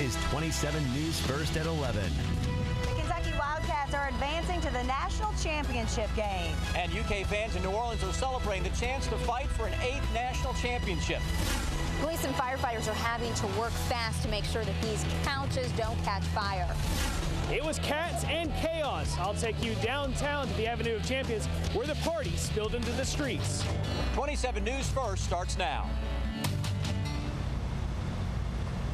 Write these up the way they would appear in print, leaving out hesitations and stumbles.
is 27 News First at 11. The Kentucky Wildcats are advancing to the national championship game. And UK fans in New Orleans are celebrating the chance to fight for an 8th national championship. Police and firefighters are having to work fast to make sure that these couches don't catch fire. It was cats and chaos. I'll take you downtown to the Avenue of Champions where the party spilled into the streets. 27 News First starts now.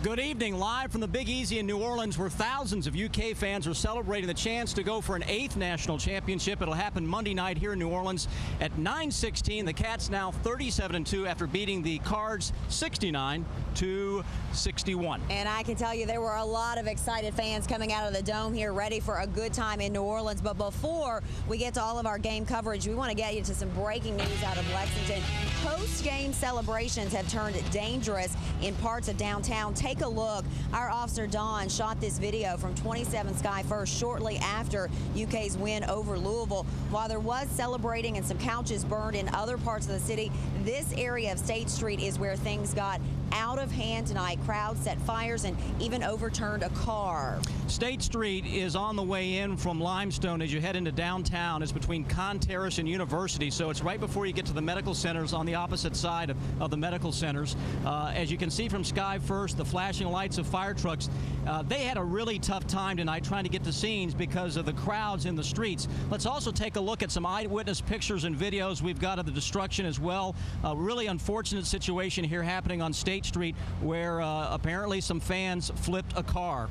Good evening, live from the Big Easy in New Orleans, where thousands of UK fans are celebrating the chance to go for an 8th national championship. It'll happen Monday night here in New Orleans at 9:16. The Cats now 37-2 after beating the Cards 69-61. And I can tell you there were a lot of excited fans coming out of the Dome here ready for a good time in New Orleans. But before we get to all of our game coverage, we want to get you to some breaking news out of Lexington. Post-game celebrations have turned dangerous in parts of downtown. Take a look. Our officer Don shot this video from 27 Sky First shortly after UK's win over Louisville. While there was celebrating and some couches burned in other parts of the city, this area of State Street is where things got out of hand tonight. Crowds set fires and even overturned a car. State Street is on the way in from Limestone as you head into downtown. It's between Con Terrace and University, so it's right before you get to the medical centers on the opposite side of the medical centers. As you can see from Sky First, the flashing lights of fire trucks, they had a really tough time tonight trying to get to scenes because of the crowds in the streets. Let's also take a look at some eyewitness pictures and videos we've got of the destruction as well. A really unfortunate situation here happening on State Street where apparently some fans flipped a car.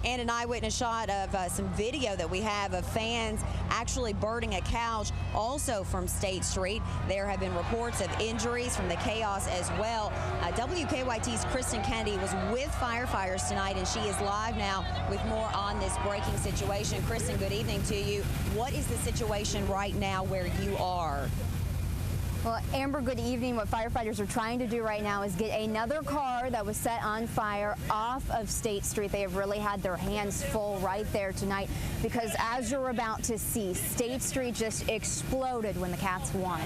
And an eyewitness shot of some video that we have of fans actually burning a couch also from State Street. There have been reports of injuries from the chaos as well. WKYT's Kristen Kennedy was with firefighters tonight, and she is live now with more on this breaking situation. Kristen, good evening to you. What is the situation right now where you are? Well, Amber, good evening. What firefighters are trying to do right now is get another car that was set on fire off of State Street. They have really had their hands full right there tonight because, as you're about to see, State Street just exploded when the Cats won.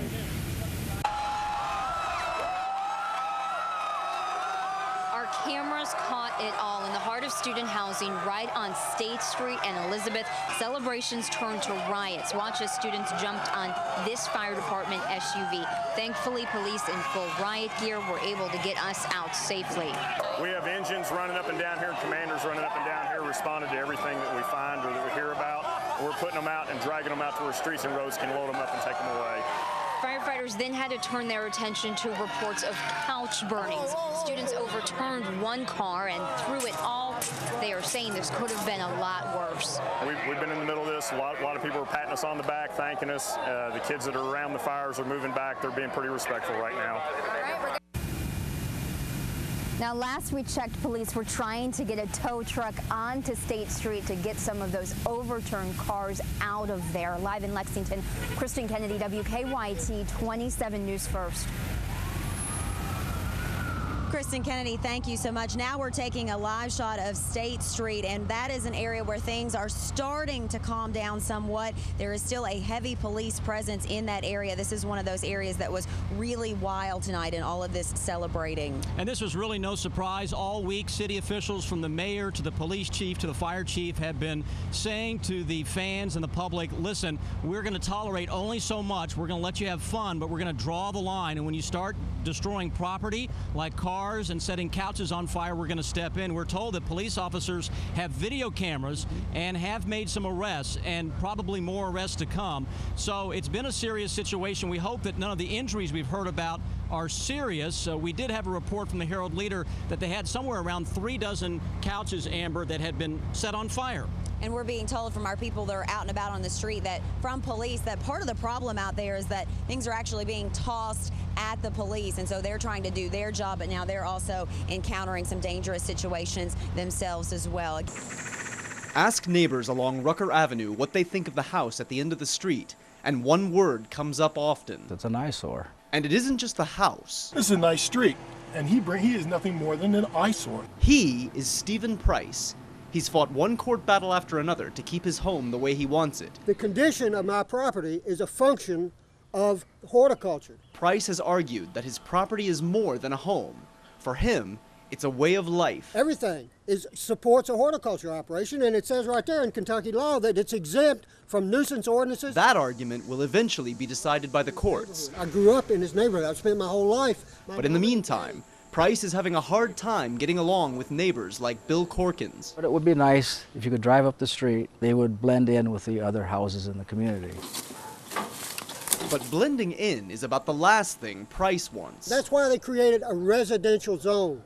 Our cameras caught it all in the heart of student housing right on State Street and Elizabeth. Celebrations turned to riots. Watch as students jumped on this fire department SUV. Thankfully, police in full riot gear were able to get us out safely. We have engines running up and down here, commanders running up and down here, responded to everything that we find or that we hear about. We're putting them out and dragging them out to where streets and roads can load them up and take them away. Firefighters then had to turn their attention to reports of couch burnings. Students overturned one car and through it all, they are saying this could have been a lot worse. We've been in the middle of this. A lot of people are patting us on the back, thanking us. The kids that are around the fires are moving back. They're being pretty respectful right now. Now, last we checked, police were trying to get a tow truck onto State Street to get some of those overturned cars out of there. Live in Lexington, Kristen Kennedy, WKYT 27 News First. Kristen Kennedy, thank you so much. Now we're taking a live shot of State Street, and that is an area where things are starting to calm down somewhat. There is still a heavy police presence in that area. This is one of those areas that was really wild tonight in all of this celebrating. And this was really no surprise. All week, city officials from the mayor to the police chief to the fire chief have been saying to the fans and the public, listen, we're going to tolerate only so much. We're going to let you have fun, but we're going to draw the line. And when you start destroying property like cars and setting couches on fire, we're going to step in. We're told that police officers have video cameras and have made some arrests and probably more arrests to come. So it's been a serious situation. We hope that none of the injuries we've heard about are serious. We did have a report from the Herald Leader that they had somewhere around 3 dozen couches, Amber, that had been set on fire. And we're being told from our people that are out and about on the street that from police that part of the problem out there is that things are actually being tossed at the police, and so they're trying to do their job, but now they're also encountering some dangerous situations themselves as well. Ask neighbors along Rucker Avenue what they think of the house at the end of the street, and one word comes up often. It's an eyesore. And it isn't just the house. This is a nice street, and he is nothing more than an eyesore. He is Stephen Price. He's fought one court battle after another to keep his home the way he wants it. The condition of my property is a function of horticulture. Price has argued that his property is more than a home. For him, It's a way of life. Everything supports a horticulture operation, and it says right there in Kentucky law that it's exempt from nuisance ordinances. That argument will eventually be decided by the courts. I grew up in this neighborhood. I've spent my whole life. But in the meantime, Price is having a hard time getting along with neighbors like Bill Corkins. But it would be nice if you could drive up the street, they would blend in with the other houses in the community. But blending in is about the last thing Price wants. That's why they created a residential zone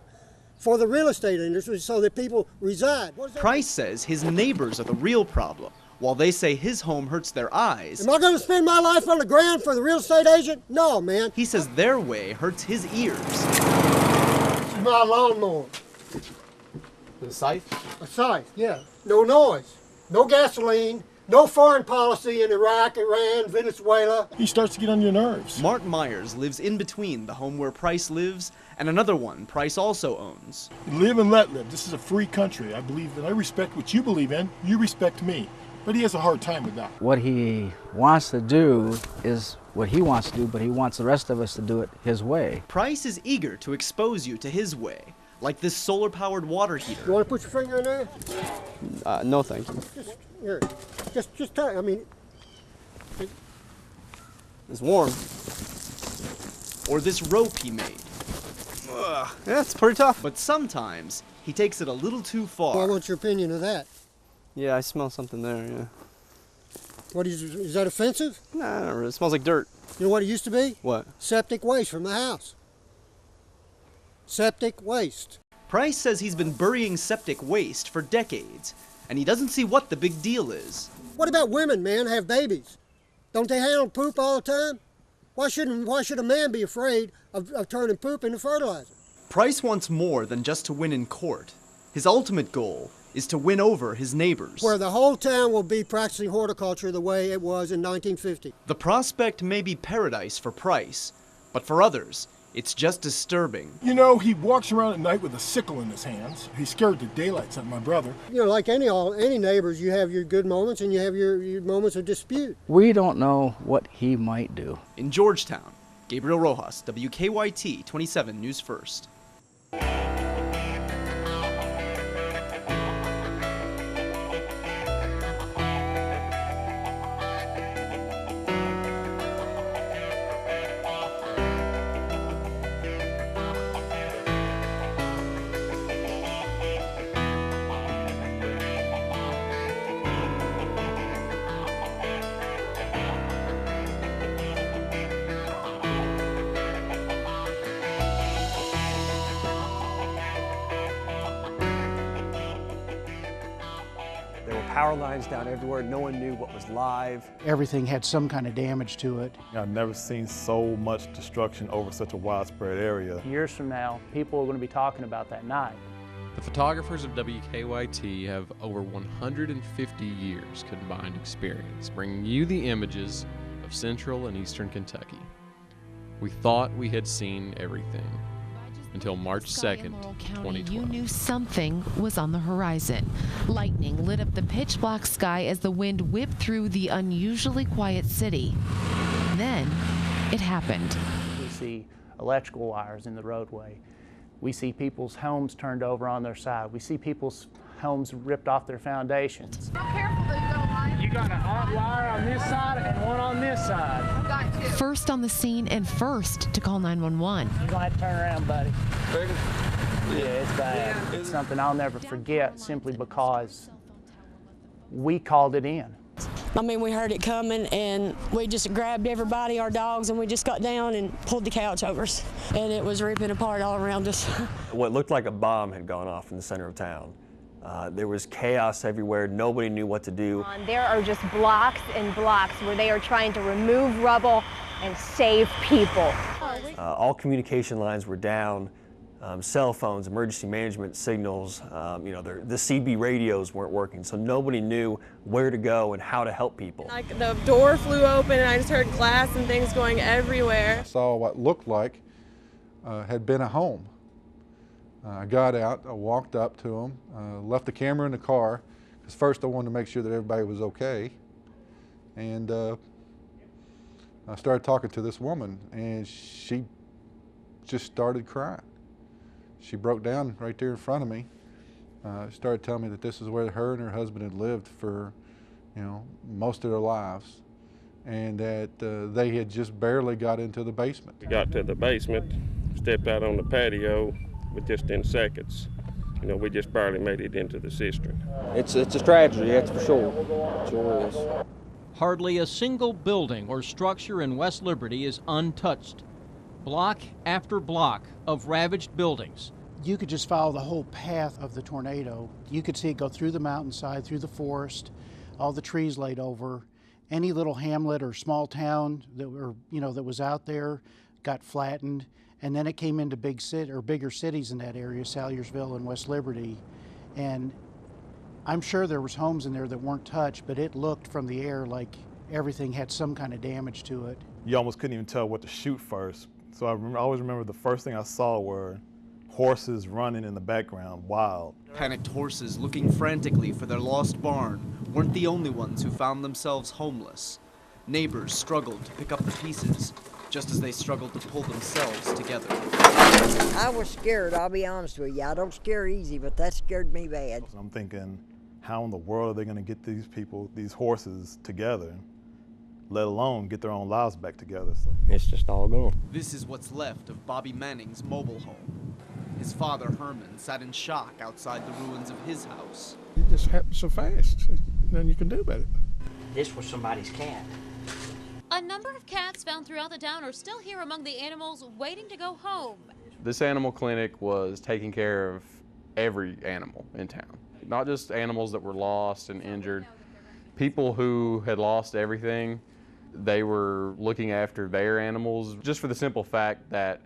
for the real estate industry so that people reside. Price says his neighbors are the real problem, while they say his home hurts their eyes. Am I going to spend my life on the ground for the real estate agent? No, man. He says their way hurts his ears. This is my lawnmower. The scythe? A scythe, yeah. No noise, no gasoline, no foreign policy in Iraq, Iran, Venezuela. He starts to get on your nerves. Mark Myers lives in between the home where Price lives and another one Price also owns. Live and let live. This is a free country. I believe that I respect what you believe in. You respect me. But he has a hard time with that. What he wants to do is what he wants to do, but he wants the rest of us to do it his way. Price is eager to expose you to his way, like this solar-powered water heater. You want to put your finger in there? No, thank you. Here, just try. I mean, It's warm. Or this rope he made. Ugh, yeah, it's pretty tough. But sometimes he takes it a little too far. well, what's your opinion of that? Yeah, I smell something there, yeah. What is that offensive? Nah, not really. It smells like dirt. You know what it used to be? What? Septic waste from the house. Septic waste. Price says he's been burying septic waste for decades, and he doesn't see what the big deal is. What about women, man, have babies? Don't they handle poop all the time? Why should a man be afraid of turning poop into fertilizer? Price wants more than just to win in court. His ultimate goal is to win over his neighbors. Where the whole town will be practicing horticulture the way it was in 1950. The prospect may be paradise for Price, but for others, it's just disturbing. You know, he walks around at night with a sickle in his hands. He scared the daylights out of my brother. You know, like any neighbors, you have your good moments and you have your moments of dispute. We don't know what he might do. In Georgetown, Gabriel Rojas, WKYT 27 News First. There were power lines down everywhere. No one knew what was live. Everything had some kind of damage to it. I've never seen so much destruction over such a widespread area. Years from now, people are going to be talking about that night. The photographers of WKYT have over 150 years combined experience, bringing you the images of central and eastern Kentucky. We thought we had seen everything until March 2nd, 2012. You knew something was on the horizon. Lightning lit up the pitch-black sky as the wind whipped through the unusually quiet city. Then, it happened. We see electrical wires in the roadway. We see people's homes turned over on their side. We see people's homes ripped off their foundations. Be careful though, you got a line. You got a hot wire on this side and one on this side. Got two. First on the scene and first to call 911. You're gonna have to turn around, buddy. Yeah, it's bad. Yeah. It's something I'll never forget simply because we called it in. I mean, we heard it coming and we just grabbed everybody, our dogs, and we just got down and pulled the couch over us. And it was ripping apart all around us. What looked like a bomb had gone off in the center of town. There was chaos everywhere. Nobody knew what to do. There are just blocks and blocks where they are trying to remove rubble and save people. All communication lines were down. Cell phones, emergency management signals, the CB radios weren't working, so nobody knew where to go and how to help people. Like the door flew open and I just heard glass and things going everywhere. I saw what looked like had been a home. I got out, I walked up to them, left the camera in the car, because first I wanted to make sure that everybody was okay. And I started talking to this woman, and she just started crying. she broke down right there in front of me. Started telling me that this is where her and her husband had lived for, most of their lives, and that they had just barely got into the basement. We got to the basement, stepped out on the patio within seconds. We just barely made it into the cistern. It's a tragedy, that's for sure. It sure is. Hardly a single building or structure in West Liberty is untouched. Block after block of ravaged buildings. You could just follow the whole path of the tornado. You could see it go through the mountainside, through the forest, all the trees laid over. Any little hamlet or small town that was out there got flattened, and then it came into bigger cities in that area, Salyersville and West Liberty. And I'm sure there was homes in there that weren't touched, but it looked from the air like everything had some kind of damage to it. You almost couldn't even tell what to shoot first. So I always remember the first thing I saw were horses running in the background, wild. Panicked horses looking frantically for their lost barn weren't the only ones who found themselves homeless. Neighbors struggled to pick up the pieces, just as they struggled to pull themselves together. I was scared, I'll be honest with you. I don't scare easy, but that scared me bad. I'm thinking, how in the world are they going to get these people, these horses together, let alone get their own lives back together? So it's just all gone. This is what's left of Bobby Manning's mobile home. His father, Herman, sat in shock outside the ruins of his house. It just happened so fast. Nothing you can do about it. This was somebody's cat. A number of cats found throughout the town are still here among the animals waiting to go home. This animal clinic was taking care of every animal in town, not just animals that were lost and injured. People who had lost everything, they were looking after their animals just for the simple fact that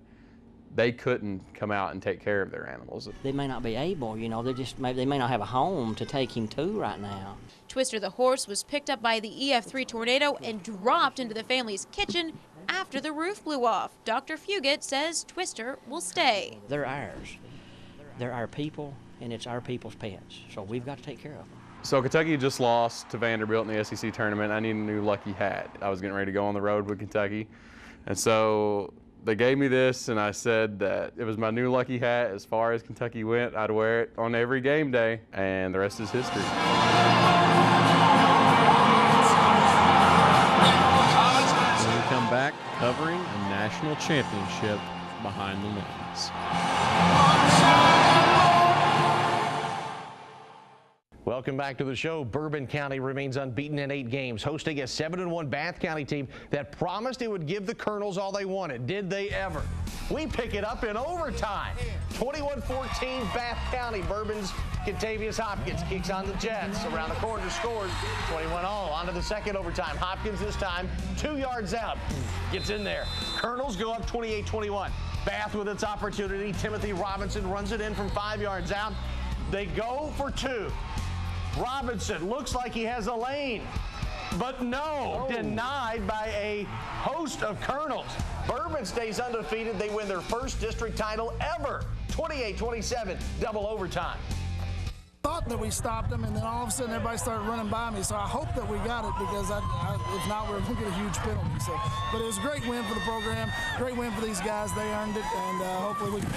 they couldn't come out and take care of their animals. They may not be able, they may not have a home to take him to right now. Twister the horse was picked up by the EF3 tornado and dropped into the family's kitchen after the roof blew off. Dr. Fugit says Twister will stay. They're ours. They're our people, and it's our people's pets, so we've got to take care of them. So Kentucky just lost to Vanderbilt in the SEC tournament. I need a new lucky hat. I was getting ready to go on the road with Kentucky, and so they gave me this, and I said that it was my new lucky hat. As far as Kentucky went, I'd wear it on every game day, and the rest is history. When we come back, covering a national championship behind the lanes. Welcome back to the show. Bourbon County remains unbeaten in 8 games, hosting a 7-1 Bath County team that promised it would give the Colonels all they wanted. Did they ever? We pick it up in overtime. 21-14 Bath County. Bourbon's Contavious Hopkins kicks on the Jets. Around the corner, scores 21-all. On to the second overtime. Hopkins this time 2 yards out. Gets in there. Colonels go up 28-21. Bath with its opportunity. Timothy Robinson runs it in from 5 yards out. They go for 2. Robinson looks like he has a lane, but no, denied by a host of Colonels. Bourbon stays undefeated. They win their first district title ever, 28-27, double overtime. Thought that we stopped them, and then all of a sudden everybody started running by me, so I hope that we got it, because if not, we're going to get a huge penalty. So, but it was a great win for the program, great win for these guys. They earned it, and hopefully we can.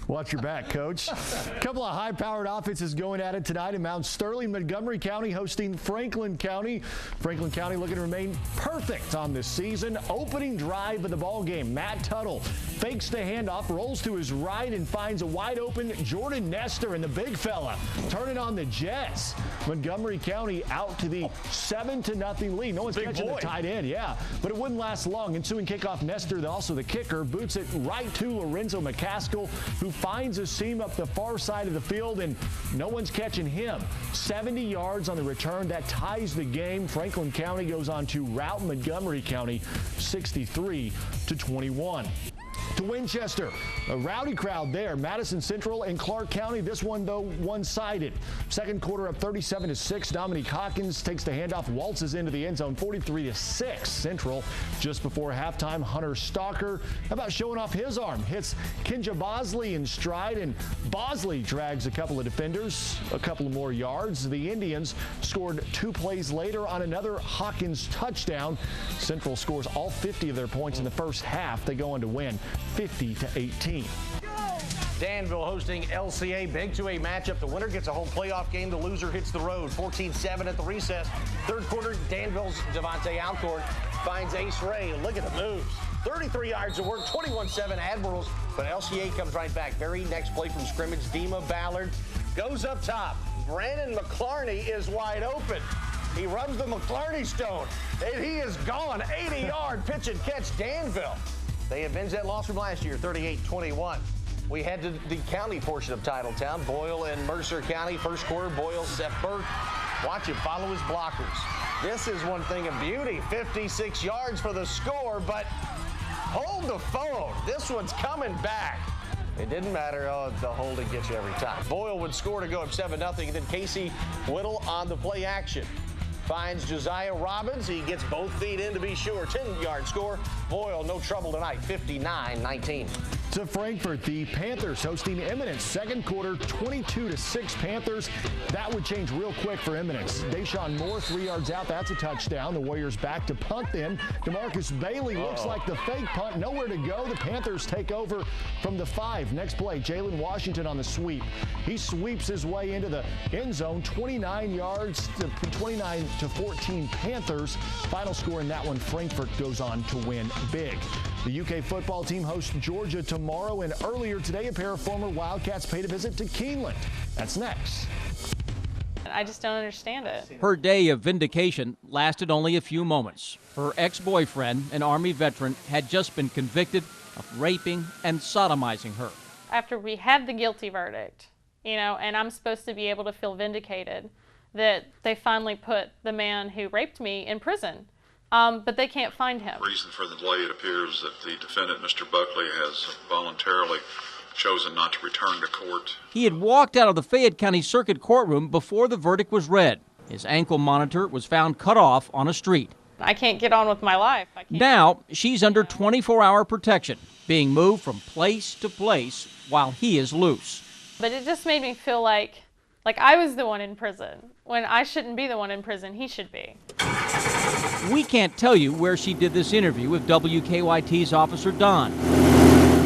Watch your back, Coach. A couple of high-powered offenses going at it tonight in Mount Sterling. Montgomery County hosting Franklin County. Franklin County looking to remain perfect on this season. Opening drive of the ball game. Matt Tuttle fakes the handoff, rolls to his right, and finds a wide-open Jordan Nestor, and the big fella turning on the Jets. Montgomery County out to the 7-0 lead. No one's catching the tight end, yeah. But it wouldn't last long. Ensuing kickoff, Nestor, also the kicker, boots it right to Lorenzo McCaskill, who finds a seam up the far side of the field, and no one's catching him. 70 yards on the return. That ties the game. Franklin County goes on to rout Montgomery County 63-21. to Winchester. A rowdy crowd there. Madison Central and Clark County. This one, though, one-sided. Second quarter up 37-6. Dominique Hawkins takes the handoff, waltzes into the end zone, 43-6. Central. Just before halftime, Hunter Stalker, how about showing off his arm? Hits Kenja Bosley in stride, and Bosley drags a couple of defenders a couple of more yards. The Indians scored 2 plays later on another Hawkins touchdown. Central scores all 50 of their points in the first half. They go on to win 50-18. Danville hosting LCA. Big 2A matchup. The winner gets a home playoff game. The loser hits the road. 14-7 at the recess. Third quarter, Danville's Devontae Alcorn finds Ace Ray. Look at the moves. 33 yards of work, 21-7 Admirals. But LCA comes right back. Very next play from scrimmage. Dima Ballard goes up top. Brandon McClarney is wide open. He runs the McClarney stone, and he is gone. 80-yard pitch and catch. Danville. They avenged that loss from last year, 38-21. We head to the county portion of Titletown. Boyle and Mercer County. First quarter, Boyle, Seth Burke. Watch him follow his blockers. This is one thing of beauty. 56 yards for the score, but hold the phone. This one's coming back. It didn't matter. Oh, the holding gets you every time. Boyle would score to go up 7-0. And then Casey Whittle on the play action. Finds Josiah Robbins. He gets both feet in to be sure. 10-yard score. Boyle, no trouble tonight. 59-19. To Frankfort, the Panthers hosting Eminence. Second quarter, 22-6 Panthers. That would change real quick for Eminence. Deshaun Moore, 3 yards out. That's a touchdown. The Warriors back to punt then. DeMarcus Bailey looks like the fake punt. Nowhere to go. The Panthers take over from the 5. Next play, Jalen Washington on the sweep. He sweeps his way into the end zone. 29 yards to 29-14 Panthers. Final score in that one, Frankfort goes on to win big. The UK football team hosts Georgia tomorrow, and earlier today, a pair of former Wildcats paid a visit to Keeneland. That's next. I just don't understand it. Her day of vindication lasted only a few moments. Her ex-boyfriend, an Army veteran, had just been convicted of raping and sodomizing her. After we had the guilty verdict, and I'm supposed to be able to feel vindicated that they finally put the man who raped me in prison. But they can't find him. The reason for the delay, it appears that the defendant, Mr. Buckley, has voluntarily chosen not to return to court. He had walked out of the Fayette County Circuit Courtroom before the verdict was read. His ankle monitor was found cut off on a street. I can't get on with my life. Now, she's under 24-hour protection, being moved from place to place while he is loose. But it just made me feel like I was the one in prison. When I shouldn't be the one in prison, he should be. We can't tell you where she did this interview with WKYT's Officer Don.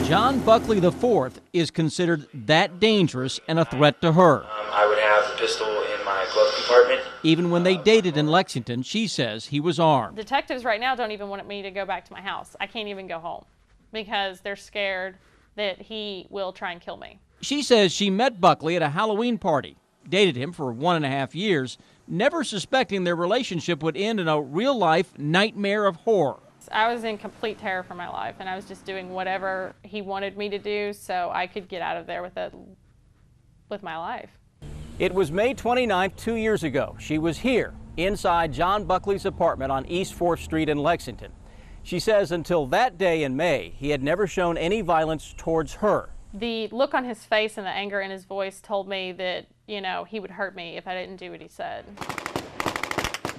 John Buckley IV is considered that dangerous and a threat to her. I would have a pistol in my glove compartment. Even when they dated in Lexington, she says he was armed. Detectives right now don't even want me to go back to my house. I can't even go home because they're scared that he will try and kill me. She says she met Buckley at a Halloween party, dated him for 1.5 years, never suspecting their relationship would end in a real-life nightmare of horror. I was in complete terror for my life, and I was just doing whatever he wanted me to do so I could get out of there with my life. It was May 29th, 2 years ago. She was here, inside John Buckley's apartment on East 4th Street in Lexington. She says until that day in May, he had never shown any violence towards her. The look on his face and the anger in his voice told me that, he would hurt me if I didn't do what he said.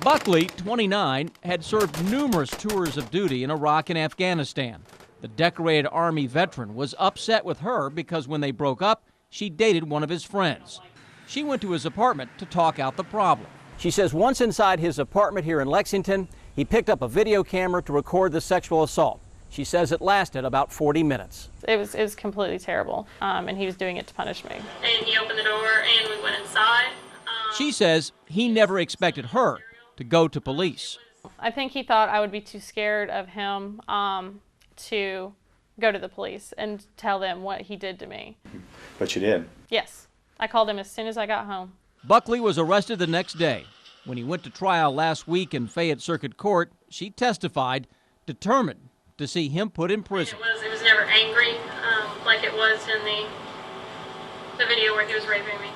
Buckley, 29, had served numerous tours of duty in Iraq and Afghanistan. The decorated Army veteran was upset with her because when they broke up, she dated one of his friends. She went to his apartment to talk out the problem. She says once inside his apartment here in Lexington, he picked up a video camera to record the sexual assault. She says it lasted about 40 minutes. It was completely terrible, and he was doing it to punish me. And he opened the door and we went inside. She says he never expected her to go to police. I think he thought I would be too scared of him to go to the police and tell them what he did to me. But you did? Yes. I called him as soon as I got home. Buckley was arrested the next day. When he went to trial last week in Fayette Circuit Court, she testified, determined to see him put in prison. It was never angry like it was in the video where he was raping me.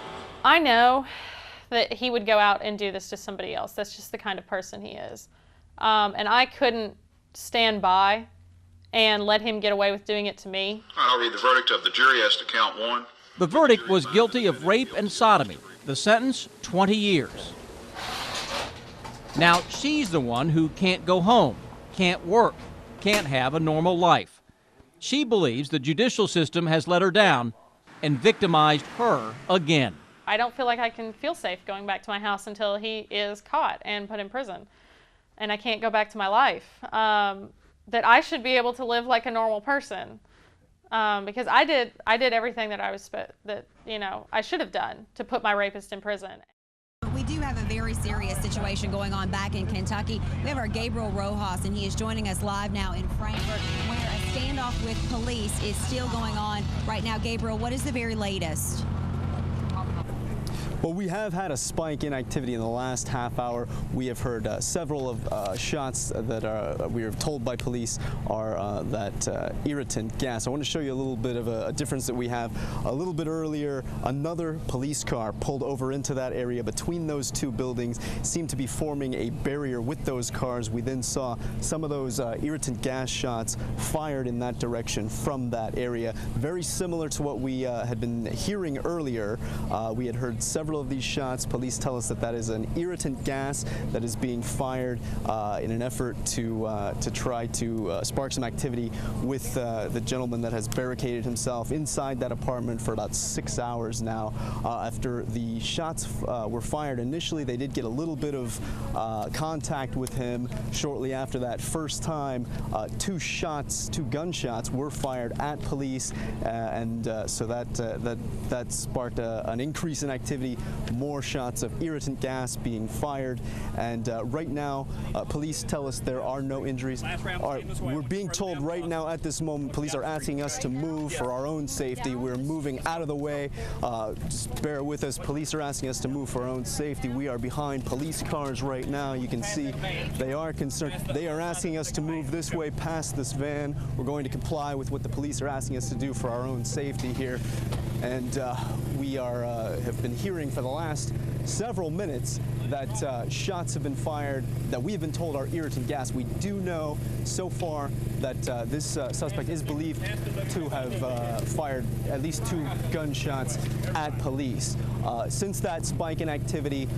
I know that he would go out and do this to somebody else. That's just the kind of person he is. And I couldn't stand by and let him get away with doing it to me. I'll read the verdict of the jury as to count 1. The verdict was guilty of rape and sodomy. The sentence, 20 years. Now, she's the one who can't go home, can't work, can't have a normal life. She believes the judicial system has let her down and victimized her again. I don't feel like I can feel safe going back to my house until he is caught and put in prison. And I can't go back to my life. That I should be able to live like a normal person. Because I did everything that I should have done to put my rapist in prison. We do have a very serious situation going on back in Kentucky. We have our Gabriel Rojas, and he is joining us live now in Frankfort, where a standoff with police is still going on right now. Gabriel, what is the very latest? Well, we have had a spike in activity in the last half hour. We have heard several of shots that we are told by police are that irritant gas. I want to show you a little bit of a difference that we have. A little bit earlier, another police car pulled over into that area between those two buildings, seemed to be forming a barrier with those cars. We then saw some of those irritant gas shots fired in that direction from that area. Very similar to what we had been hearing earlier. We had heard several of these shots. Police tell us that that is an irritant gas that is being fired in an effort to try to spark some activity with the gentleman that has barricaded himself inside that apartment for about 6 hours now. After the shots were fired initially, they did get a little bit of contact with him shortly after that first time. Two gunshots were fired at police, and so that sparked an increase in activity. More shots of irritant gas being fired, and right now police tell us there are no injuries. We're being told right now at this moment police are asking us to move for our own safety. We're moving out of the way. Just bear with us. Police are asking us to move for our own safety. We are behind police cars right now. You can see they are concerned. They are asking us to move this way past this van. We're going to comply with what the police are asking us to do for our own safety here. And we have been hearing for the last several minutes that shots have been fired that we have been told are irritant gas. We do know so far that this suspect is believed to have fired at least 2 gunshots at police. Since that spike in activity,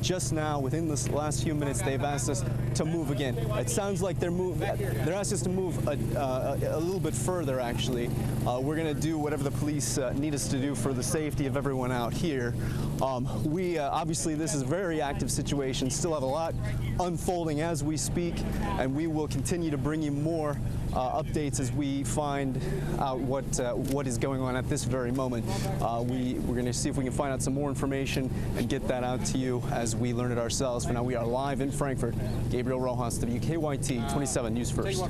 just now, within the last few minutes, they've asked us to move again. It sounds like they're asking us to move a little bit further, actually. We're going to do whatever the police need us to do for the safety of everyone out here. Obviously, this is a very active situation, still have a lot unfolding as we speak, and we will continue to bring you more updates as we find out what is going on at this very moment. We're going to see if we can find out some more information and get that out to you as we learn it ourselves. For now, we are live in Frankfort. Gabriel Rojas, WKYT 27 News First.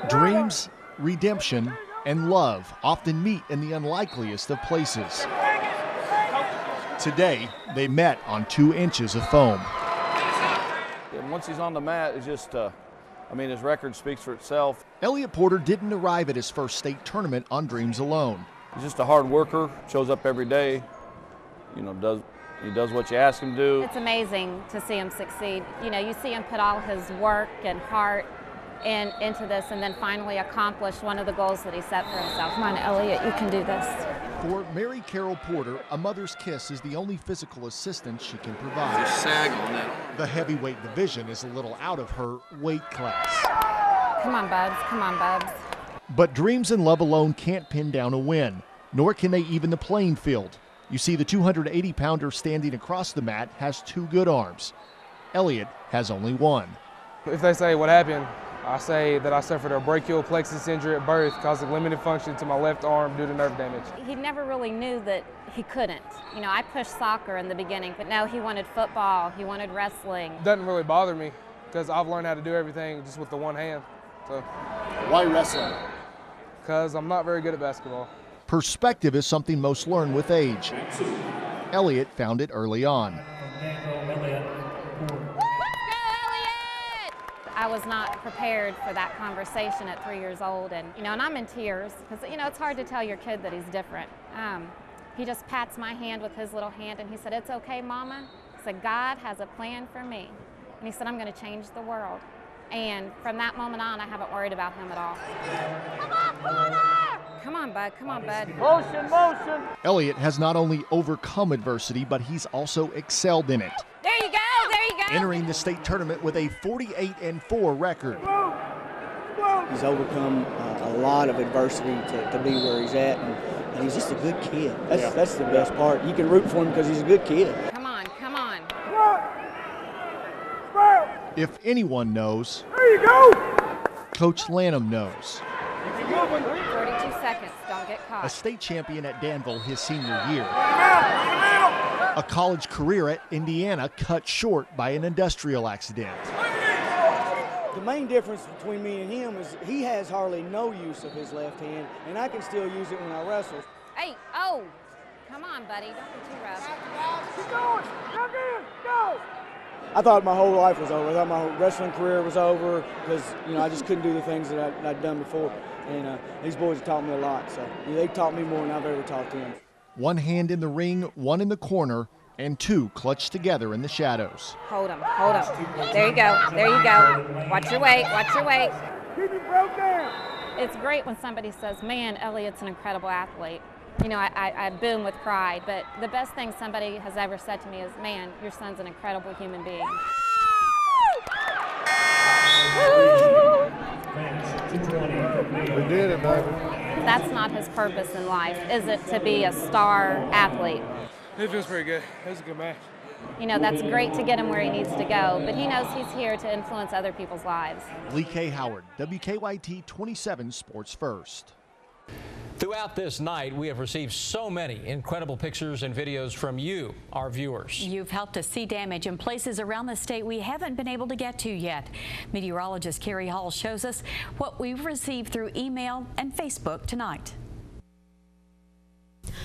Dreams, redemption, and love often meet in the unlikeliest of places. Today, they met on 2 inches of foam. And once he's on the mat, it's just, his record speaks for itself. Elliot Porter didn't arrive at his first state tournament on dreams alone. He's just a hard worker, shows up every day, he does what you ask him to do. It's amazing to see him succeed. You see him put all his work and heart into this, and then finally accomplish one of the goals that he set for himself. Come on, Elliot, you can do this. For Mary Carol Porter, a mother's kiss is the only physical assistance she can provide. There's a sag on it. The heavyweight division is a little out of her weight class. Come on, Bubs. Come on, Bubs. But dreams and love alone can't pin down a win, nor can they even the playing field. You see, the 280-pounder standing across the mat has 2 good arms. Elliot has only 1. If they say what happened, I say that I suffered a brachial plexus injury at birth, causing limited function to my left arm due to nerve damage. He never really knew that he couldn't. I pushed soccer in the beginning, but now he wanted football, he wanted wrestling. It doesn't really bother me because I've learned how to do everything just with the one hand. So. Why wrestling? Because I'm not very good at basketball. Perspective is something most learn with age. Elliot found it early on. I was not prepared for that conversation at 3 years old, and I'm in tears because it's hard to tell your kid that he's different. He just pats my hand with his little hand and he said, "It's okay, Mama, I said, God has a plan for me. And he said, I'm going to change the world. And from that moment on, I haven't worried about him at all. Come on, corner! Come on, bud. Come on, bud. Motion, motion. Elliott has not only overcome adversity, but he's also excelled in it. There you go. There you go. Entering the state tournament with a 48-4 record. He's overcome a lot of adversity to be where he's at, and he's just a good kid. That's the best part. You can root for him because he's a good kid. Come on, come on. If anyone knows, there you go. Coach Lanham knows. 32 seconds, don't get caught. A state champion at Danville his senior year. A college career at Indiana cut short by an industrial accident. The main difference between me and him is he has hardly no use of his left hand, and I can still use it when I wrestle. Hey, oh, come on, buddy, don't be too rough. Keep going, jump in, go! I thought my whole life was over. I thought my wrestling career was over because, you know, I just couldn't do the things that I'd done before. And these boys have taught me a lot, so they taught me more than I've ever taught them. One hand in the ring, one in the corner, and two clutched together in the shadows. Hold him, hold him. There you go, there you go. Watch your weight, watch your weight. Keep him broke down. It's great when somebody says, man, Elliott's an incredible athlete. You know, I boom with pride, but the best thing somebody has ever said to me is, man, your son's an incredible human being. We did it, baby. That's not his purpose in life, is it, to be a star athlete? It feels pretty good. It was a good match. You know, that's great to get him where he needs to go, but he knows he's here to influence other people's lives. Lee K. Howard, WKYT 27 Sports First. Throughout this night, we have received so many incredible pictures and videos from you, our viewers. You've helped us see damage in places around the state we haven't been able to get to yet. Meteorologist Carrie Hall shows us what we've received through email and Facebook tonight.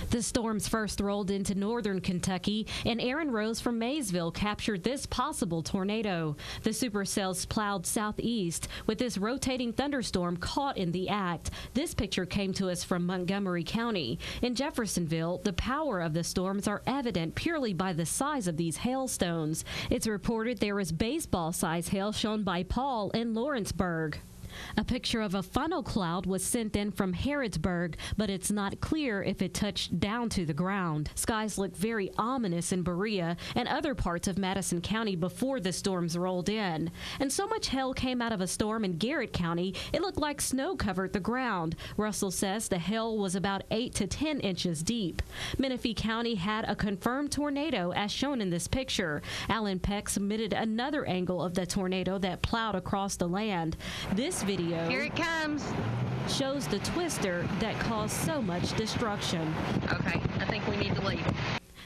The storms first rolled into northern Kentucky, and Aaron Rose from Maysville captured this possible tornado. The supercells plowed southeast with this rotating thunderstorm caught in the act. This picture came to us from Montgomery County. In Jeffersonville, the power of the storms are evident purely by the size of these hailstones. It's reported there is baseball-size hail shown by Paul in Lawrenceburg. A picture of a funnel cloud was sent in from Harrodsburg, but it's not clear if it touched down to the ground. Skies look very ominous in Berea and other parts of Madison County before the storms rolled in. And so much hail came out of a storm in Garrett County, it looked like snow covered the ground. Russell says the hail was about 8 to 10 inches deep. Menifee County had a confirmed tornado as shown in this picture. Alan Peck submitted another angle of the tornado that plowed across the land. This video here it comes shows the twister that caused so much destruction. Okay, I think we need to leave.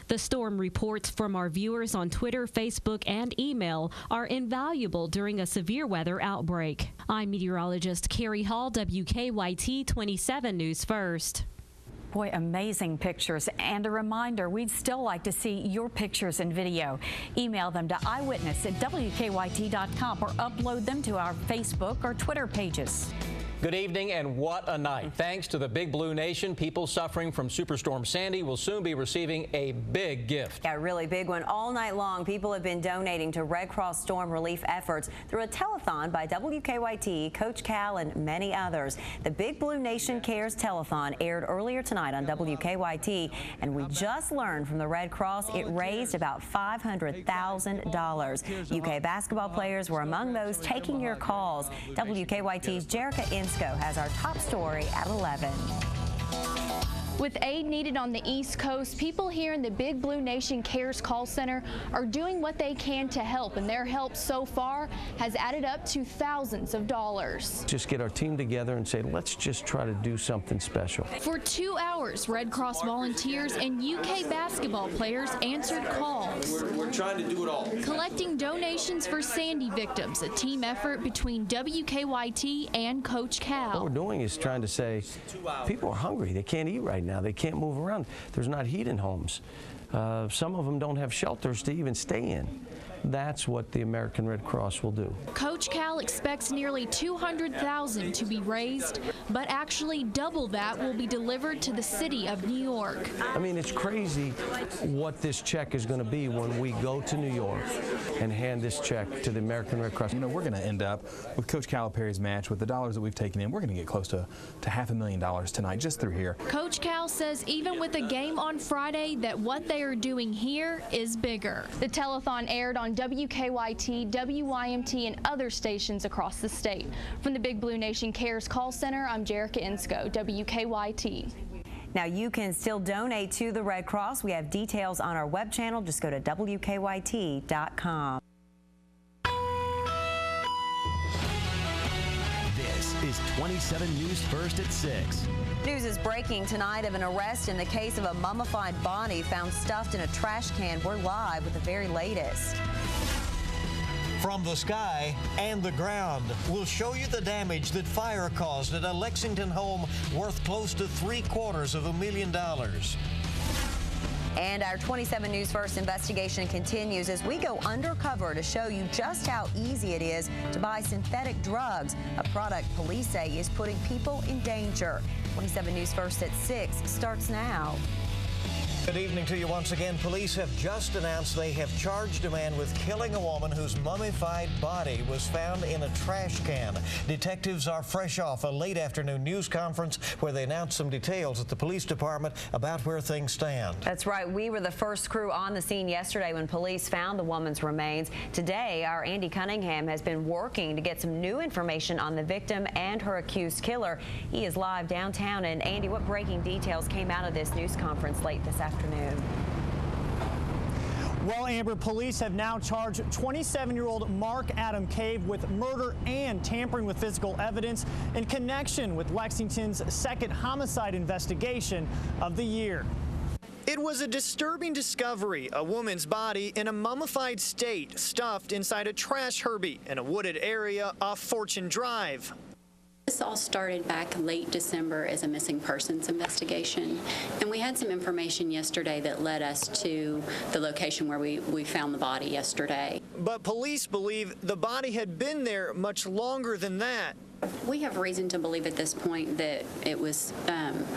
The storm reports from our viewers on Twitter, Facebook, and email are invaluable during a severe weather outbreak. I'm meteorologist Carrie Hall, WKYT 27 News First. Boy, amazing pictures. And a reminder, we'd still like to see your pictures and video. Email them to eyewitness@wkyt.com or upload them to our Facebook or Twitter pages. Good evening, and what a night. Thanks to the Big Blue Nation, people suffering from Superstorm Sandy will soon be receiving a big gift. Yeah, a really big one. All night long, people have been donating to Red Cross storm relief efforts through a telethon by WKYT, Coach Cal, and many others. The Big Blue Nation Cares telethon aired earlier tonight on WKYT, and we just learned from the Red Cross it raised about $500,000. UK basketball players were among those taking your calls. WKYT's Jerica has our top story at 11. With aid needed on the East Coast, people here in the Big Blue Nation Cares call center are doing what they can to help, and their help so far has added up to thousands of dollars. Just get our team together and say, let's just try to do something special. For 2 hours, Red Cross volunteers and UK basketball players answered calls. We're trying to do it all. Collecting donations for Sandy victims, a team effort between WKYT and Coach Cal. What we're doing is trying to say, people are hungry. They can't eat right now. They can't move around. There's not heat in homes. Some of them don't have shelters to even stay in. That's what the American Red Cross will do. Coach Cal expects nearly $200,000 to be raised, but actually double that will be delivered to the city of New York. I mean, it's crazy what this check is going to be when we go to New York and hand this check to the American Red Cross. You know, we're going to end up with Coach Calipari's match, with the dollars that we've taken in, we're going to get close to $500,000 tonight just through here. Coach Cal says even with a game on Friday, that what they are doing here is bigger. The telethon aired on WKYT, WYMT, and other stations across the state. From the Big Blue Nation Cares Call Center, I'm Jerica Insco, WKYT. Now you can still donate to the Red Cross. We have details on our web channel. Just go to WKYT.com. This is 27 News First at 6. News is breaking tonight of an arrest in the case of a mummified body found stuffed in a trash can. We're live with the very latest. From the sky and the ground, we'll show you the damage that fire caused at a Lexington home worth close to $750,000. And our 27 News First investigation continues as we go undercover to show you just how easy it is to buy synthetic drugs, a product police say is putting people in danger. 27 News First at 6 starts now. Good evening to you once again. Police have just announced they have charged a man with killing a woman whose mummified body was found in a trash can. Detectives are fresh off a late afternoon news conference where they announced some details at the police department about where things stand. That's right. We were the first crew on the scene yesterday when police found the woman's remains. Today, our Andy Cunningham has been working to get some new information on the victim and her accused killer. He is live downtown. And Andy, what breaking details came out of this news conference late this afternoon? Well, Amber, police have now charged 27-year-old Mark Adam Cave with murder and tampering with physical evidence in connection with Lexington's second homicide investigation of the year. It was a disturbing discovery, a woman's body in a mummified state stuffed inside a trash Herbie in a wooded area off Fortune Drive. This all started back late December as a missing persons investigation, and we had some information yesterday that led us to the location where we found the body yesterday. But police believe the body had been there much longer than that. We have reason to believe at this point that it was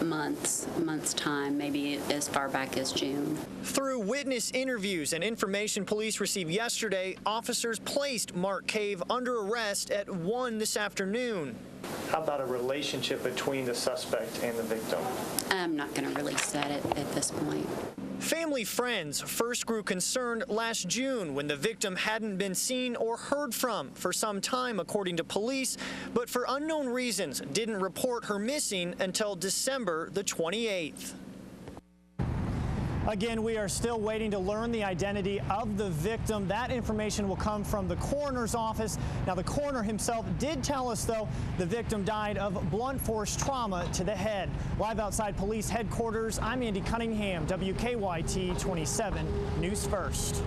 months time, maybe as far back as June. Through witness interviews and information police received yesterday, officers placed Mark Cave under arrest at 1 this afternoon. How about a relationship between the suspect and the victim? I'm not going to release that at this point. Family friends first grew concerned last June when the victim hadn't been seen or heard from for some time, according to police, but for unknown reasons didn't report her missing until December the 28th. Again, we are still waiting to learn the identity of the victim. That information will come from the coroner's office. Now, the coroner himself did tell us, though, the victim died of blunt force trauma to the head. Live outside police headquarters, I'm Andy Cunningham, WKYT 27 News First.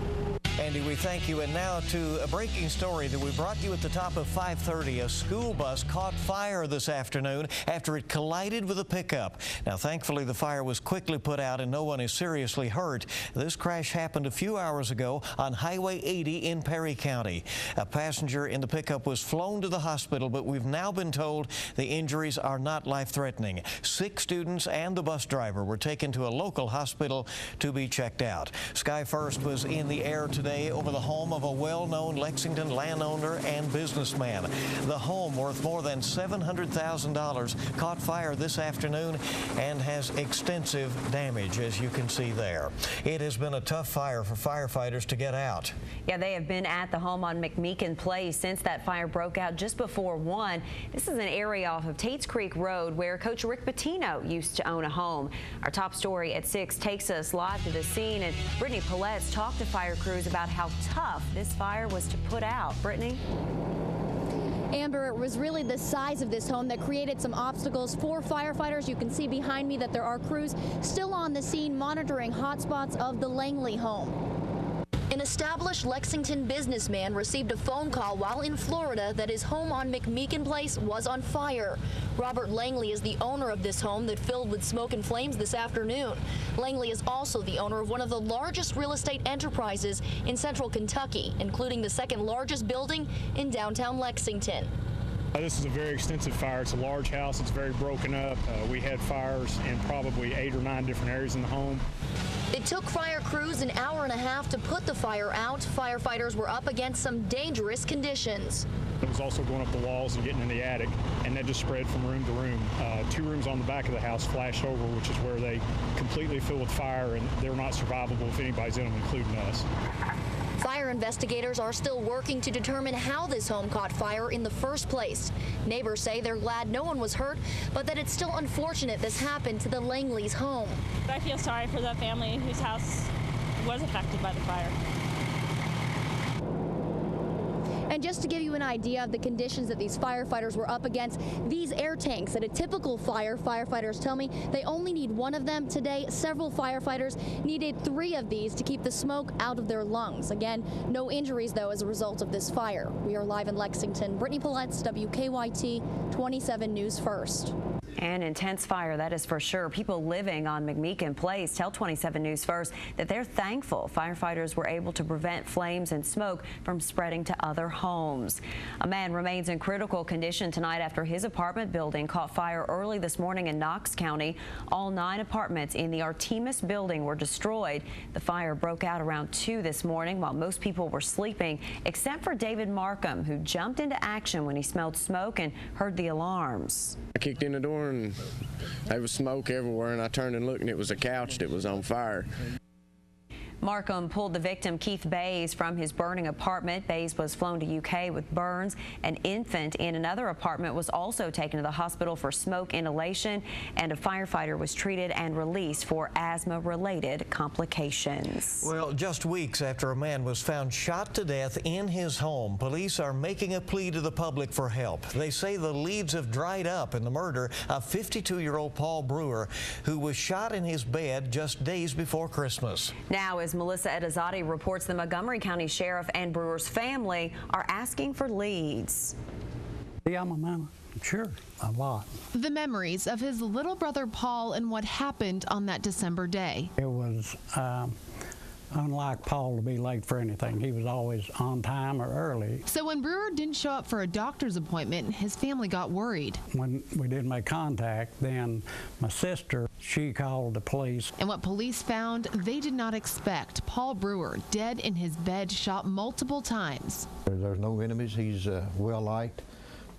Andy, we thank you. And now to a breaking story that we brought you at the top of 5:30. A school bus caught fire this afternoon after it collided with a pickup. Now, thankfully, the fire was quickly put out and no one is seriously hurt. This crash happened a few hours ago on Highway 80 in Perry County. A passenger in the pickup was flown to the hospital, but we've now been told the injuries are not life-threatening. 6 students and the bus driver were taken to a local hospital to be checked out. Sky First was in the air today over the home of a well-known Lexington landowner and businessman. The home, worth more than $700,000, caught fire this afternoon and has extensive damage, as you can see there. It has been a tough fire for firefighters to get out. Yeah, they have been at the home on McMeekin Place since that fire broke out just before 1. This is an area off of Tates Creek Road where Coach Rick Pitino used to own a home. Our top story at 6 takes us live to the scene, and Brittany Pillet's talked to fire crews about how tough this fire was to put out. Brittany? Amber, it was really the size of this home that created some obstacles for firefighters. You can see behind me that there are crews still on the scene monitoring hotspots of the Langley home. An established Lexington businessman received a phone call while in Florida that his home on McMeekin Place was on fire. Robert Langley is the owner of this home that filled with smoke and flames this afternoon. Langley is also the owner of one of the largest real estate enterprises in central Kentucky, including the second largest building in downtown Lexington. This is a very extensive fire. It's a large house. It's very broken up. We had fires in probably 8 or 9 different areas in the home. It took fire crews an hour and a half to put the fire out. Firefighters were up against some dangerous conditions. It was also going up the walls and getting in the attic, and that just spread from room to room. 2 rooms on the back of the house flashed over, which is where they completely fill with fire, and they're not survivable if anybody's in them, including us. Fire investigators are still working to determine how this home caught fire in the first place. Neighbors say they're glad no one was hurt, but that it's still unfortunate this happened to the Langleys' home. I feel sorry for the family whose house was affected by the fire. And just to give you an idea of the conditions that these firefighters were up against, these air tanks at a typical fire, firefighters tell me they only need 1 of them. Today, several firefighters needed 3 of these to keep the smoke out of their lungs. Again, no injuries, though, as a result of this fire. We are live in Lexington. Brittany Pauletz, WKYT 27 News First. An intense fire, that is for sure. People living on McMeekin Place tell 27 News First that they're thankful firefighters were able to prevent flames and smoke from spreading to other homes. A man remains in critical condition tonight after his apartment building caught fire early this morning in Knox County. All 9 apartments in the Artemis building were destroyed. The fire broke out around 2 this morning while most people were sleeping, except for David Markham, who jumped into action when he smelled smoke and heard the alarms. I kicked in the door and there was smoke everywhere, and I turned and looked, and it was a couch that was on fire. Markham pulled the victim, Keith Bays, from his burning apartment. Bays was flown to UK with burns. An infant in another apartment was also taken to the hospital for smoke inhalation, and a firefighter was treated and released for asthma-related complications. Well, just weeks after a man was found shot to death in his home, police are making a plea to the public for help. They say the leads have dried up in the murder of 52-year-old Paul Brewer, who was shot in his bed just days before Christmas. Now, as Melissa Edizati reports, the Montgomery County Sheriff and Brewer's family are asking for leads. Yeah, I'm a man. Sure, a lot. The memories of his little brother Paul and what happened on that December day. It was unlike Paul to be late for anything. He was always on time or early. So when Brewer didn't show up for a doctor's appointment, his family got worried. When we didn't make contact, then my sister, she called the police. And what police found, they did not expect. Paul Brewer, dead in his bed, shot multiple times. There's no enemies. He's well-liked,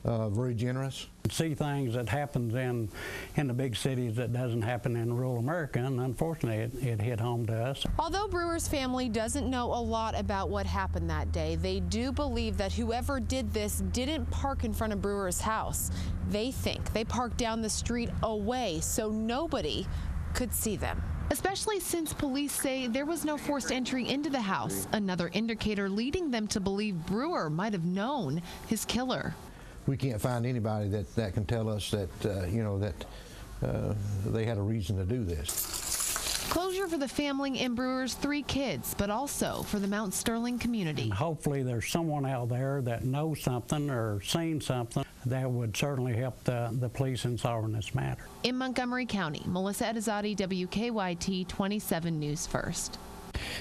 very generous. See things that happens in the big cities that doesn't happen in rural America, and unfortunately it hit home to us. Although Brewer's family doesn't know a lot about what happened that day, they do believe that whoever did this didn't park in front of Brewer's house. They think they parked down the street away so nobody could see them. Especially since police say there was no forced entry into the house, another indicator leading them to believe Brewer might have known his killer. We can't find anybody that can tell us that, they had a reason to do this. Closure for the family and Brewer's 3 kids, but also for the Mount Sterling community. And hopefully there's someone out there that knows something or seen something that would certainly help the police in solving this matter. In Montgomery County, Melissa Edizati, WKYT 27 News First.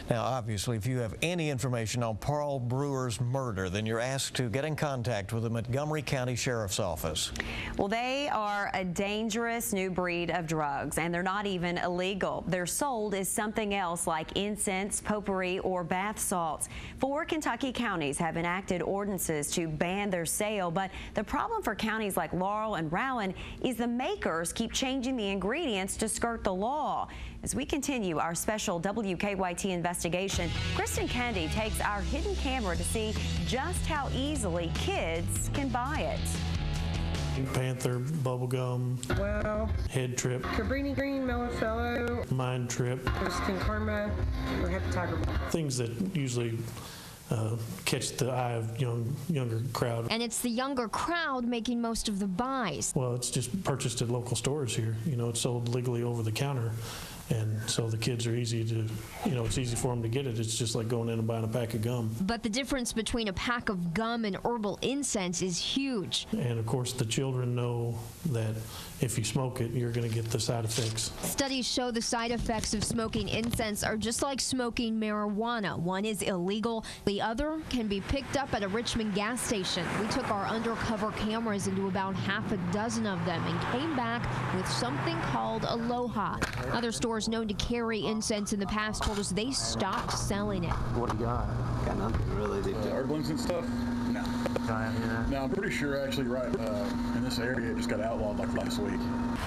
Now, obviously, if you have any information on Paul Brewer's murder, then you're asked to get in contact with the Montgomery County Sheriff's Office. Well, they are a dangerous new breed of drugs, and they're not even illegal. They're sold as something else like incense, potpourri, or bath salts. 4 Kentucky counties have enacted ordinances to ban their sale, but the problem for counties like Laurel and Rowan is the makers keep changing the ingredients to skirt the law. As we continue our special WKYT investigation, Kristen Kendi takes our hidden camera to see just how easily kids can buy it. Panther, bubblegum, Wow, Head Trip, Cabrini Green, Mellow, Mind Trip, King Karma, we have Tiger. things that usually catch the eye of younger crowd. And it's the younger crowd making most of the buys. Well, it's just purchased at local stores here. You know, it's sold legally over the counter. And so the kids are easy to, it's easy for them to get it. It's just like going in and buying a pack of gum. But the difference between a pack of gum and herbal incense is huge. And of course, the children know that if you smoke it, you're going to get the side effects. Studies show the side effects of smoking incense are just like smoking marijuana. One is illegal, the other can be picked up at a Richmond gas station. We took our undercover cameras into about half a dozen of them and came back with something called Aloha. Other stores known to carry incense in the past told us they stopped selling it. What do you got? Got nothing really. Herbal incense stuff? No. No, I'm pretty sure actually right in this area it just got outlawed like last week.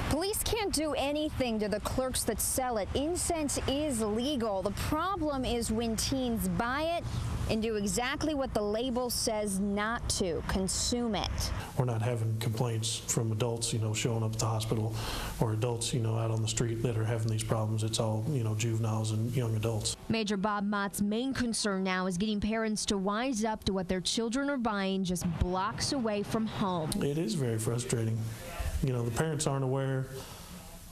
Police can't do anything to the clerks that sell it. Incense is legal. The problem is when teens buy it and do exactly what the label says not to, consume it. We're not having complaints from adults, showing up at the hospital, or adults, out on the street that are having these problems. It's all, juveniles and young adults. Major Bob Mott's main concern now is getting parents to wise up to what their children are buying just blocks away from home. It is very frustrating. The parents aren't aware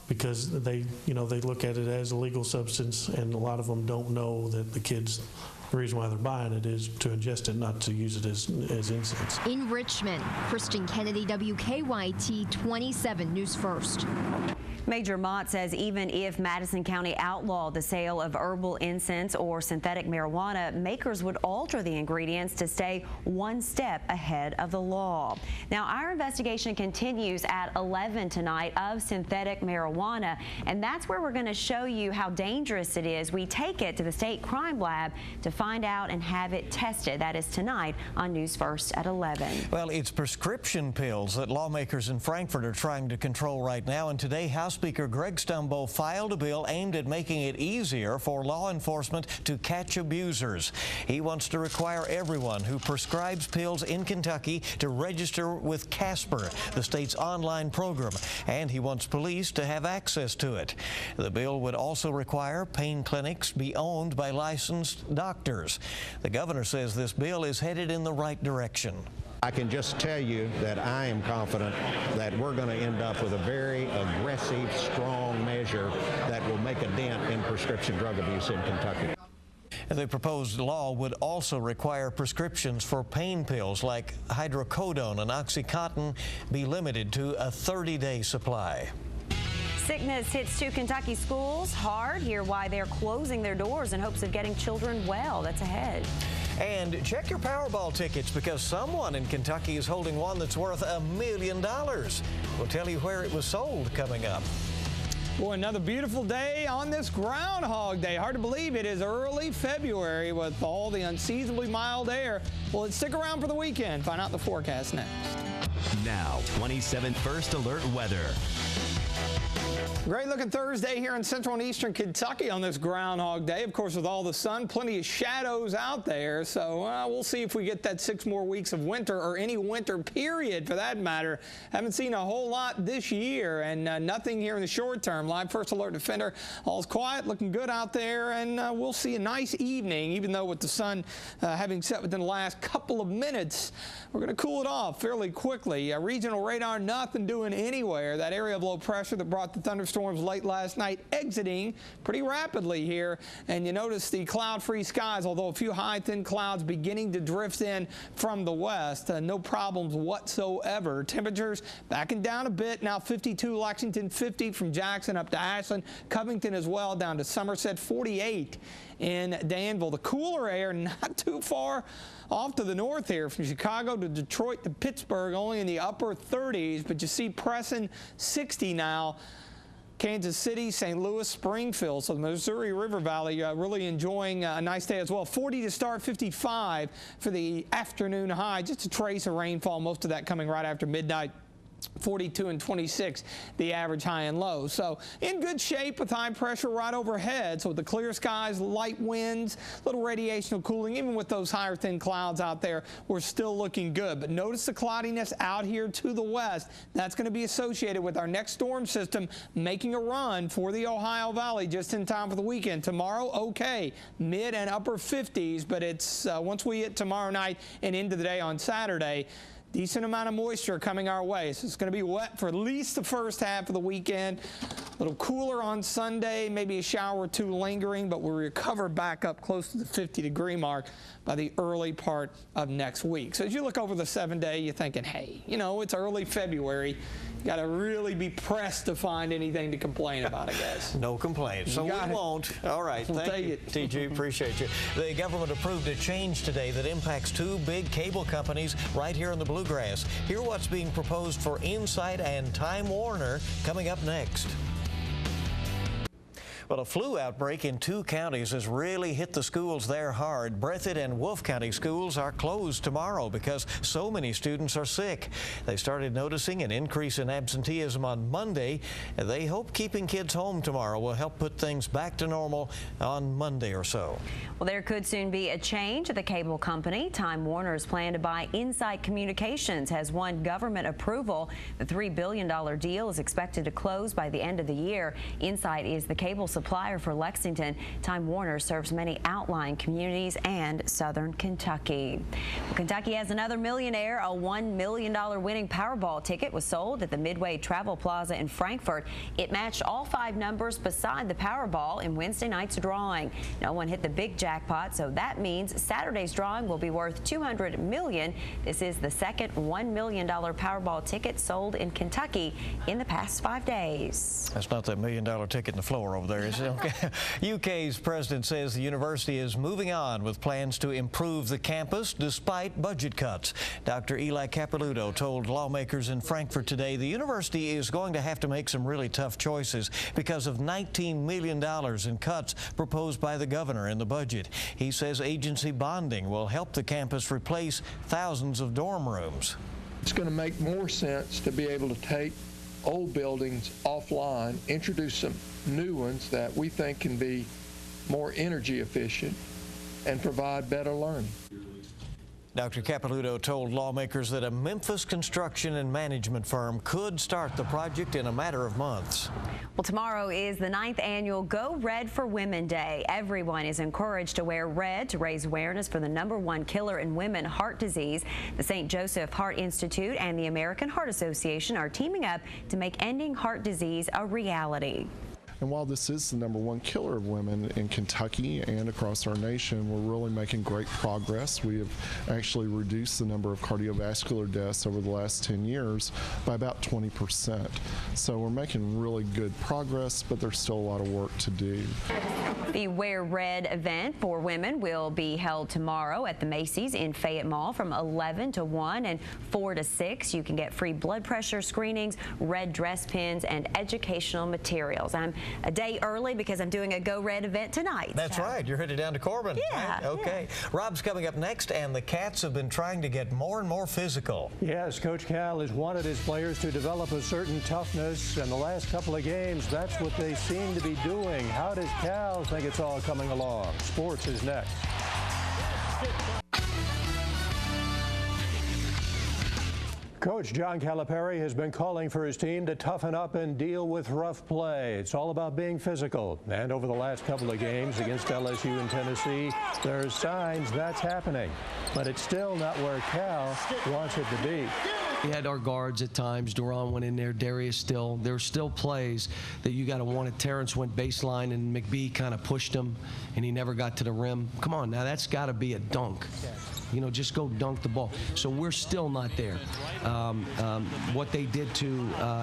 because they look at it as a legal substance, and a lot of them don't know that the reason why they're buying it is to ingest it, not to use it as incense. In Richmond, Kristen Kennedy, WKYT 27 News First. Major Mott says even if Madison County outlawed the sale of herbal incense or synthetic marijuana, makers would alter the ingredients to stay one step ahead of the law. Now, our investigation continues at 11 tonight of synthetic marijuana, and that's where we're going to show you how dangerous it is. We take it to the state crime lab to find out and have it tested. That is tonight on News First at 11. Well, it's prescription pills that lawmakers in Frankfort are trying to control right now, and today House Speaker Greg Stumbo filed a bill aimed at making it easier for law enforcement to catch abusers. He wants to require everyone who prescribes pills in Kentucky to register with Casper, the state's online program, and he wants police to have access to it. The bill would also require pain clinics be owned by licensed doctors. The governor says this bill is headed in the right direction. I can just tell you that I am confident that we're going to end up with a very aggressive, strong measure that will make a dent in prescription drug abuse in Kentucky. The proposed law would also require prescriptions for pain pills like hydrocodone and OxyContin be limited to a 30-day supply. Sickness hits two Kentucky schools hard. Hear why they're closing their doors in hopes of getting children well. That's ahead. And check your Powerball tickets because someone in Kentucky is holding one that's worth $1 million. We'll tell you where it was sold coming up. Boy, another beautiful day on this Groundhog Day. Hard to believe it is early February with all the unseasonably mild air. Well, stick around for the weekend. Find out the forecast next. Now, 27 First Alert weather. Great looking Thursday here in central and eastern Kentucky on this Groundhog Day. Of course, with all the sun, plenty of shadows out there. So we'll see if we get that 6 more weeks of winter or any winter period for that matter. Haven't seen a whole lot this year and nothing here in the short term. Live First Alert Defender, all's quiet, looking good out there. And we'll see a nice evening, even though with the sun having set within the last couple of minutes, we're going to cool it off fairly quickly. Regional radar, nothing doing anywhere. That area of low pressure that brought the thunderstorms late last night exiting pretty rapidly here, and you notice the cloud-free skies, although a few high thin clouds beginning to drift in from the west. No problems whatsoever. Temperatures backing down a bit now. 52 Lexington, 50 from Jackson up to Ashland, Covington as well down to Somerset, 48 in Danville. The cooler air not too far off to the north here from Chicago to Detroit to Pittsburgh, only in the upper 30s, but you see Preston 60 now. Kansas City, St. Louis, Springfield. So the Missouri River Valley really enjoying a nice day as well. 40 to start, 55 for the afternoon high. Just a trace of rainfall, most of that coming right after midnight. 42 and 26, the average high and low. So in good shape with high pressure right overhead. So with the clear skies, light winds, little radiational cooling, even with those higher thin clouds out there, we're still looking good. But notice the cloudiness out here to the west. That's going to be associated with our next storm system making a run for the Ohio Valley just in time for the weekend. Tomorrow, okay, mid and upper 50s, but it's once we hit tomorrow night and into the day on Saturday, decent amount of moisture coming our way. So it's going to be wet for at least the first half of the weekend. A little cooler on Sunday, maybe a shower or two lingering, but we'll recover back up close to the 50-degree mark by the early part of next week. So as you look over the 7-day, you're thinking, hey, you know, it's early February. You got to really be pressed to find anything to complain about, I guess. No complaints. So we won't. All right. We'll Thank you, TG. Appreciate you. The government approved a change today that impacts 2 big cable companies right here in the Bluegrass. Hear what's being proposed for Insight and Time Warner coming up next. Well, a flu outbreak in 2 counties has really hit the schools there hard. Breathitt and Wolfe County schools are closed tomorrow because so many students are sick. They started noticing an increase in absenteeism on Monday. They hope keeping kids home tomorrow will help put things back to normal on Monday or so. Well, there could soon be a change at the cable company. Time Warner's plan to buy Insight Communications has won government approval. The $3 billion deal is expected to close by the end of the year. Insight is the cable supplier for Lexington. Time Warner serves many outlying communities and southern Kentucky. Well, Kentucky has another millionaire. A $1 million winning Powerball ticket was sold at the Midway Travel Plaza in Frankfort. It matched all 5 numbers beside the Powerball in Wednesday night's drawing. No one hit the big jackpot, so that means Saturday's drawing will be worth $200 million. This is the second $1 million Powerball ticket sold in Kentucky in the past 5 days. That's not that $1 million ticket in the floor over there, is it? Okay. UK's president says the university is moving on with plans to improve the campus despite budget cuts. Dr. Eli Capilouto told lawmakers in Frankfurt today the university is going to have to make some really tough choices because of $19 million in cuts proposed by the governor in the budget. He says agency bonding will help the campus replace thousands of dorm rooms. It's going to make more sense to be able to take old buildings offline, introduce some new ones that we think can be more energy efficient and provide better learning. Dr. Capilouto told lawmakers that a Memphis construction and management firm could start the project in a matter of months. Well, tomorrow is the 9th annual Go Red for Women Day. Everyone is encouraged to wear red to raise awareness for the #1 killer in women, heart disease. The St. Joseph Heart Institute and the American Heart Association are teaming up to make ending heart disease a reality. And while this is the #1 killer of women in Kentucky and across our nation, we're really making great progress. We have actually reduced the number of cardiovascular deaths over the last 10 years by about 20%. So we're making really good progress, but there's still a lot of work to do. The Wear Red event for women will be held tomorrow at the Macy's in Fayette Mall from 11 to 1 and 4 to 6. You can get free blood pressure screenings, red dress pins, and educational materials. I'm a day early because I'm doing a Go Red event tonight. That's right. You're headed down to Corbin. Yeah. Right? Okay. Yeah. Rob's coming up next, and the Cats have been trying to get more and more physical. Yes, Coach Cal has wanted his players to develop a certain toughness, and the last couple of games, that's what they seem to be doing. How does Cal think it's all coming along? Sports is next. Coach John Calipari has been calling for his team to toughen up and deal with rough play. It's all about being physical. And over the last couple of games against LSU and Tennessee, there's signs that's happening. But it's still not where Cal wants it to be. We had our guards at times. Duran went in there. Darius still. There's still plays that you got to want it. Terrence went baseline, and McBee kind of pushed him, and he never got to the rim. Come on, now that's got to be a dunk. You know, just go dunk the ball. So we're still not there. What they did to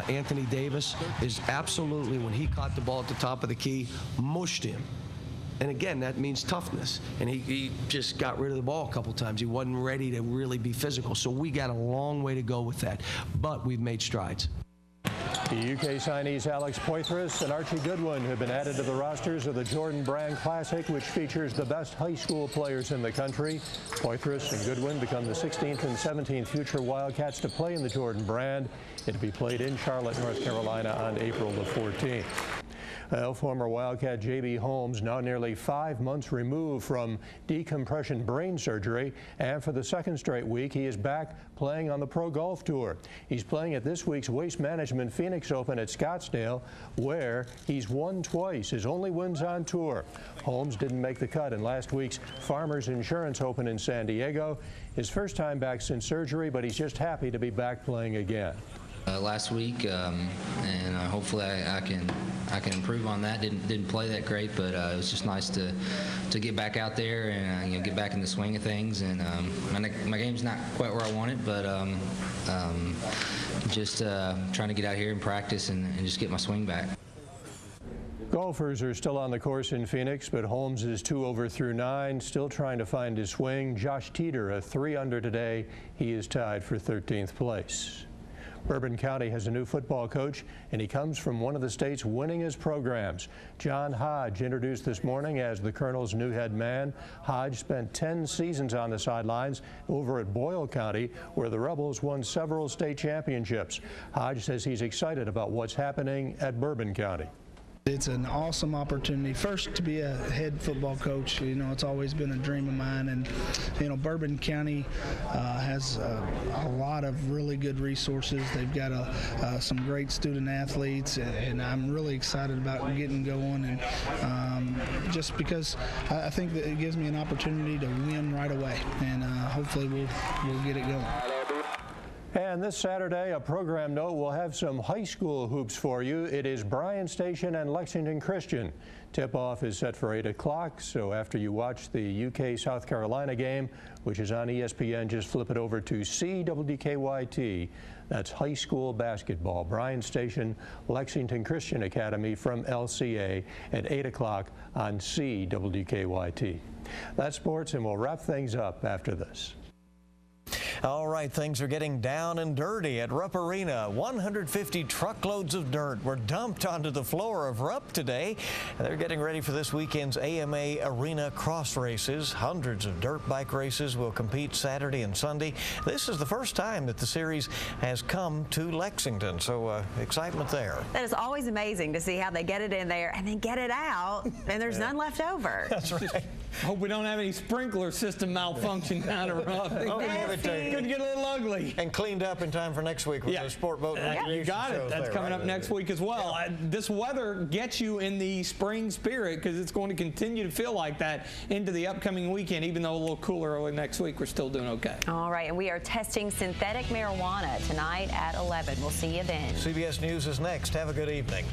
Anthony Davis is absolutely, when he caught the ball at the top of the key, mushed him. And again, that means toughness. And he just got rid of the ball a couple times. He wasn't ready to really be physical. So we got a long way to go with that. But we've made strides. The UK signees Alex Poythress and Archie Goodwin have been added to the rosters of the Jordan Brand Classic, which features the best high school players in the country. Poythress and Goodwin become the 16th and 17th future Wildcats to play in the Jordan Brand. It'll be played in Charlotte, North Carolina on April the 14th. Former Wildcat J.B. Holmes, now nearly 5 months removed from decompression brain surgery, and for the second straight week he is back playing on the Pro Golf Tour. He's playing at this week's Waste Management Phoenix Open at Scottsdale, where he's won twice, his only wins on tour. Holmes didn't make the cut in last week's Farmers Insurance Open in San Diego. His first time back since surgery, but he's just happy to be back playing again. last week, and hopefully I can improve on that. Didn't play that great, but it was just nice to get back out there and get back in the swing of things. And my game's not quite where I want it, but just trying to get out here and practice and just get my swing back. Golfers are still on the course in Phoenix, but Holmes is 2 over through 9, still trying to find his swing. Josh Teeter, a 3 under today. He is tied for 13th place. Bourbon County has a new football coach, and he comes from one of the state's winningest programs. John Hodge introduced this morning as the Colonel's new head man. Hodge spent 10 seasons on the sidelines over at Boyle County, where the Rebels won several state championships. Hodge says he's excited about what's happening at Bourbon County. It's an awesome opportunity. First, to be a head football coach, you know, it's always been a dream of mine. And, you know, Bourbon County has a lot of really good resources. They've got some great student athletes, and I'm really excited about getting going. And just because I think that it gives me an opportunity to win right away, and hopefully we'll get it going. And this Saturday, a program note will have some high school hoops for you. It is Bryan Station and Lexington Christian. Tip-off is set for 8 o'clock, so after you watch the UK-South Carolina game, which is on ESPN, just flip it over to CWKYT. That's high school basketball. Bryan Station, Lexington Christian Academy from LCA at 8 o'clock on CWKYT. That's sports, and we'll wrap things up after this. All right, things are getting down and dirty at Rupp Arena. 150 truckloads of dirt were dumped onto the floor of Rupp today. They're getting ready for this weekend's AMA Arena Cross Races. Hundreds of dirt bike races will compete Saturday and Sunday. This is the first time that the series has come to Lexington, so excitement there. That is always amazing to see how they get it in there and then get it out, and there's none left over. That's right. Hope we don't have any sprinkler system malfunction down at Rupp. Could get a little ugly. And cleaned up in time for next week with the sport boat. You got it. That's coming up next week as well. This weather gets you in the spring spirit because it's going to continue to feel like that into the upcoming weekend. Even though a little cooler early next week, we're still doing okay. All right, and we are testing synthetic marijuana tonight at 11. We'll see you then. CBS News is next. Have a good evening.